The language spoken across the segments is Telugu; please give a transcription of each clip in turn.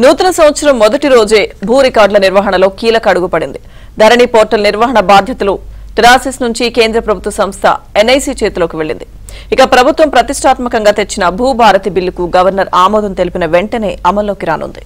నూతన సంవత్సరం మొదటి రోజే భూ రికార్డుల నిర్వహణలో కీలక అడుగు పడింది. ధరణి పోర్టల్ నిర్వహణ బాధ్యతలు టెరాసిస్ నుంచి కేంద్ర ప్రభుత్వ సంస్థ ఎన్ఐసి చేతిలోకి వెళ్లింది. ఇక ప్రభుత్వం ప్రతిష్టాత్మకంగా తెచ్చిన భూభారతి బిల్లుకు గవర్నర్ ఆమోదం తెలిపిన వెంటనే అమల్లోకి రానుంది.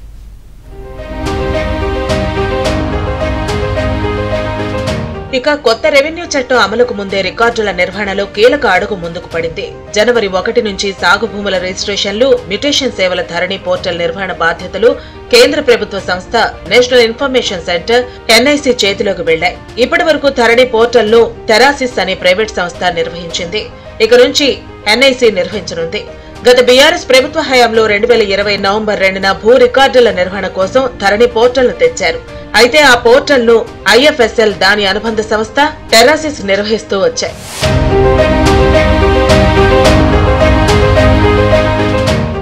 ఇక కొత్త రెవెన్యూ చట్టం అమలుకు ముందే రికార్డుల నిర్వహణలో కీలక అడుగు ముందుకు పడింది. జనవరి 1 నుంచి సాగు భూముల రిజిస్ట్రేషన్లు, మ్యుటేషన్ సేవల ధరణి పోర్టల్ నిర్వహణ బాధ్యతలు కేంద్ర ప్రభుత్వ సంస్థ నేషనల్ ఇన్ఫర్మేషన్ సెంటర్ ఎన్ఐసి చేతిలోకి వెళ్లాయి. ఇప్పటి వరకు ధరణి పోర్టల్ ను టెరాసిస్ అనే ప్రైవేట్ సంస్థ నిర్వహించింది. ఇక నుంచి ఎన్ఐసి నిర్వహించనుంది. గత బీఆర్ఎస్ ప్రభుత్వ హయాంలో 2020 నవంబర్ 2న భూ రికార్డుల నిర్వహణ కోసం ధరణి పోర్టల్ ను తెచ్చారు. అయితే ఆ పోర్టల్ ను ఐఎఫ్ఎస్ఎల్, దాని అనుబంధ సంస్థ టెరాసిస్ నిర్వహిస్తూ వచ్చాయి.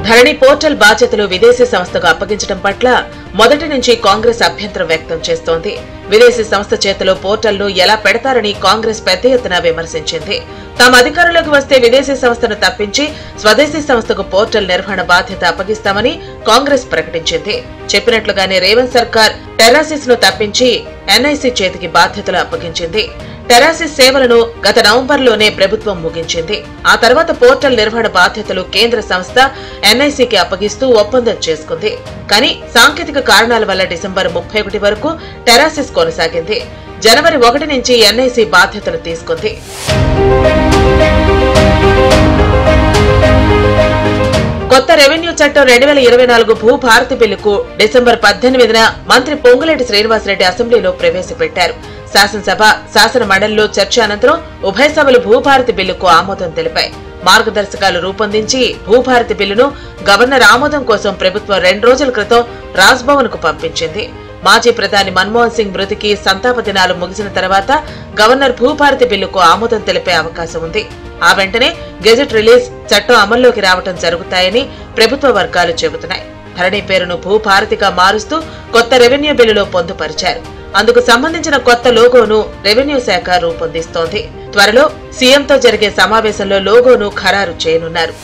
ధరణి పోర్టల్ బాధ్యతలు విదేశీ సంస్థకు అప్పగించడం పట్ల మొదటి నుంచి కాంగ్రెస్ అభ్యంతరం వ్యక్తం చేస్తోంది. విదేశీ సంస్థ చేతిలో పోర్టల్ ను ఎలా పెడతారని కాంగ్రెస్ పెద్ద ఎత్తున విమర్శించింది. తాము అధికారంలోకి వస్తే విదేశీ సంస్థను తప్పించి స్వదేశీ సంస్థకు పోర్టల్ నిర్వహణ బాధ్యత అప్పగిస్తామని కాంగ్రెస్ ప్రకటించింది. చెప్పినట్లుగానే రేవంత్ సర్కార్ టెరాసిస్ ను తప్పించి ఎన్ఐసి చేతికి బాధ్యతలు అప్పగించింది. టెరాసిస్ సేవలను గత నవంబర్లోనే ప్రభుత్వం ముగించింది. ఆ తర్వాత పోర్టల్ నిర్వహణ బాధ్యతలు కేంద్ర సంస్థ ఎన్ఐసికి అప్పగిస్తూ ఒప్పందం చేసుకుంది. కానీ సాంకేతిక కారణాల వల్ల డిసెంబర్ 31 వరకు టెరాసిస్ కొనసాగింది. జనవరి 1 నుంచి ఎన్ఐసి బాధ్యతలు తీసుకుంది. కొత్త రెవెన్యూ చట్టం 2024 భూభారతి బిల్లుకు డిసెంబర్ 18న మంత్రి పొంగులేటి శ్రీనివాసరెడ్డి అసెంబ్లీలో ప్రవేశపెట్టారు. శాసనసభ, శాసన మండలిలో చర్చ అనంతరం ఉభయ సభలు భూభారతి బిల్లుకు ఆమోదం తెలిపాయి. మార్గదర్శకాలు రూపొందించి భూభారతి బిల్లును గవర్నర్ ఆమోదం కోసం ప్రభుత్వం 2 రోజుల క్రితం రాజ్భవన్ కు పంపించింది. మాజీ ప్రధాని మన్మోహన్ సింగ్ మృతికి సంతాప దినాలు ముగిసిన తర్వాత గవర్నర్ భూభారతి బిల్లుకు ఆమోదం తెలిపే అవకాశం ఉంది. ఆ వెంటనే గెజెట్ రిలీజ్, చట్టం అమల్లోకి రావడం జరుగుతాయని ప్రభుత్వ వర్గాలు చెబుతున్నాయి. ధరణి పేరును భూభారతిగా మారుస్తూ కొత్త రెవెన్యూ బిల్లులో పొందుపరిచారు. అందుకు సంబంధించిన కొత్త లోగోను రెవెన్యూ శాఖ రూపొందిస్తోంది. త్వరలో సీఎంతో జరిగే సమావేశంలో లోగోను ఖరారు చేయనున్నారు.